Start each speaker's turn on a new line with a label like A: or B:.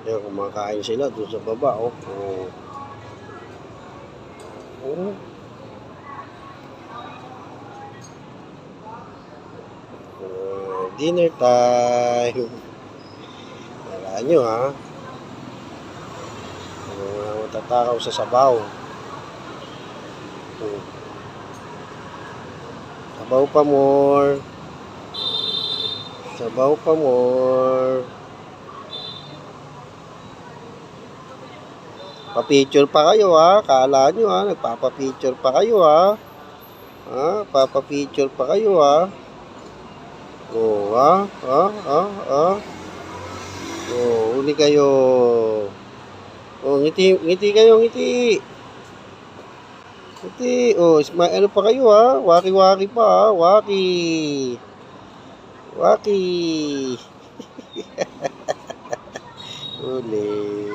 A: Ayan, kumakain sila doon sa baba, oh. Oh. Oh. Dinner time. Wala nyo, ha? Matatakaw sa sabaw. Oh. Sabaw pa more. Sabaw pa more. Pa-picture pa kayo, ha? Kala nyo, ha? Nagpapa-picture pa kayo, ha? Ha? Papa-picture pa kayo, ha? Oh, ha? Ha? Ha? Ha? Oh, uli kayo. Oh, ngiti, ngiti kayo, ngiti. Ngiti. Oh, ano pa kayo, ha? Waki-waki pa, ha? Waki. Waki. Uli.